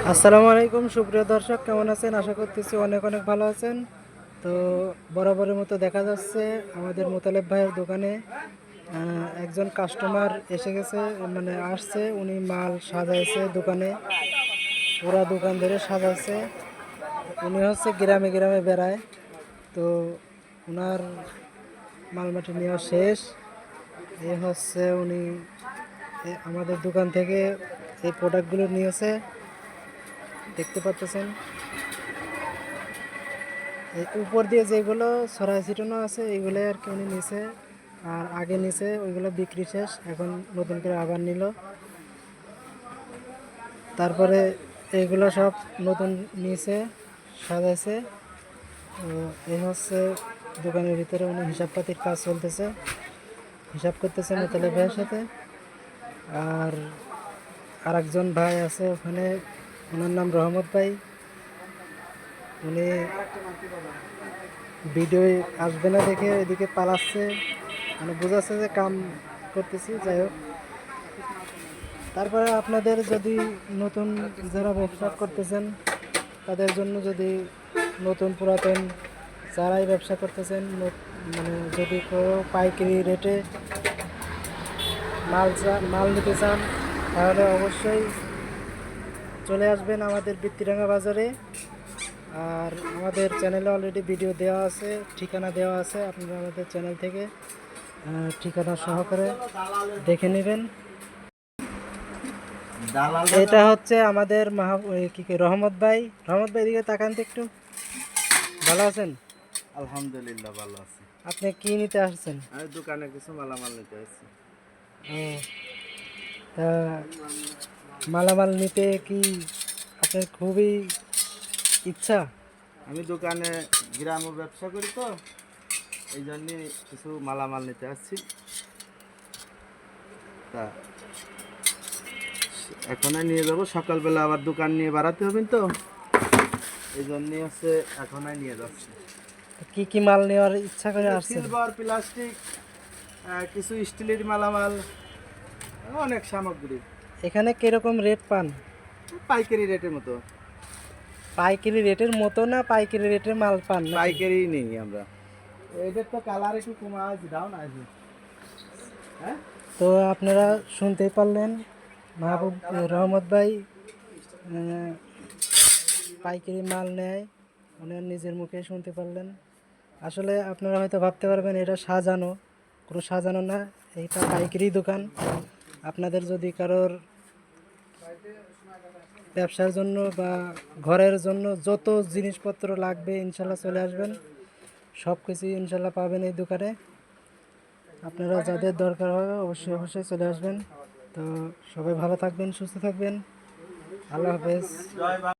আসসালামু আলাইকুম সুপ্রিয় দর্শক, কেমন আছেন? আশা করতেছি অনেক অনেক ভালো আছেন। তো বরাবরের মতো দেখা যাচ্ছে আমাদের মোতালেব ভাইয়ের দোকানে একজন কাস্টমার এসে গেছে, মানে আসছে। উনি মাল সাজাইছে দোকানে, পুরা দোকান ধরে সাজাইছে। উনি হচ্ছে গ্রামে গ্রামে বেড়ায়। তো ওনার মালমাটি নেওয়া শেষ। এ হচ্ছে উনি আমাদের দোকান থেকে এই প্রোডাক্টগুলো নিয়েছে, দেখতে পাচ্ছেন। এই উপর দিয়ে যেগুলো ছড়াই ছিটানো আছে এইগুলো আর কি উনি নিছে। আর আগে নিছে ওইগুলো বিক্রি শেষ, এখন নতুন করে আবার নিল। তারপরে এইগুলো সব নতুন নিছে, সাজাইছে। তো এই হচ্ছে দোকানের ভিতরে উনি হিসাবপাতির কাজ চলতেছে, হিসাব করতেছে মোতালেব ভাইয়ের সাথে। আর আরেকজন ভাই আছে ওখানে, ওনার নাম রহমত ভাই। উনি ভিডিও আসবে না দেখে এদিকে পালাচ্ছে, মানে বোঝাচ্ছে যে কাম করতেছি। যাই হোক, তারপরে আপনাদের যদি নতুন যারা ব্যবসা করতেছেন তাদের জন্য, যদি নতুন পুরাতন যারাই ব্যবসা করতেছেন, মানে যদি কেউ পাইকারি রেটে মাল নিতে চান তাহলে অবশ্যই চলে আসবেন আমাদের বৃত্তিরাঙ্গা বাজারে। আর আমাদের চ্যানেলে অলরেডি ভিডিও দেওয়া আছে, ঠিকানা দেওয়া আছে, আপনারা আমাদের চ্যানেল থেকে ঠিকানা সহকারে দেখে নেবেন। এটা হচ্ছে আমাদের রহমত ভাই। রহমত ভাই দিকে তাকান তো একটু। ভালো আছেন? আলহামদুলিল্লাহ ভালো আছি। আপনি কি নিতে আসছেন? আমি দোকানে কিছু মালামাল নিতে আসছি। ও, তা মালামাল নিতে কি আপনার খুবই ইচ্ছা? আমি দোকানে গ্রামে ব্যবসা করি, তো এই জন্যে কিছু মালামাল নিতে আসছি। তা এখনই নিয়ে যাব, সকালবেলা আবার দোকান নিয়ে বাড়াতে হবে তো, এই জন্যে হচ্ছে এখনই নিয়ে যাচ্ছি। কি কি মাল নেওয়ার ইচ্ছা করে আসছেন? সিলভার, প্লাস্টিক, কিছু স্টিলের মালামাল, অনেক সামগ্রী। এখানে কিরকম রেট পান? পাইকারি রেটের মতো। পাইকারি রেটের মতো না পাইকারি রেটের মাল পান নাকি? পাইকারি নেই আমরা। এদের তো কালার একটু কমা আছে, ডাউন আছে। হ্যাঁ, তো আপনারা শুনতেই পারলেন, মাহবুব রহমত ভাই পাইকারি মাল নেয়, ওনার নিজের মুখে শুনতে পারলেন। আসলে আপনারা হয়তো ভাবতে পারবেন এটা সাজানো, কোনো সাজানো না, এটা পাইকারি দোকান। আপনাদের যদি কারোর ব্যবসার জন্য বা ঘরের জন্য যত জিনিসপত্র লাগবে ইনশাল্লাহ চলে আসবেন, সব কিছুই ইনশাল্লাহ পাবেন এই দোকানে। আপনারা যাদের দরকার হবে অবশ্যই অবশ্যই চলে আসবেন। তো সবাই ভালো থাকবেন, সুস্থ থাকবেন। আল্লাহ হাফেজ।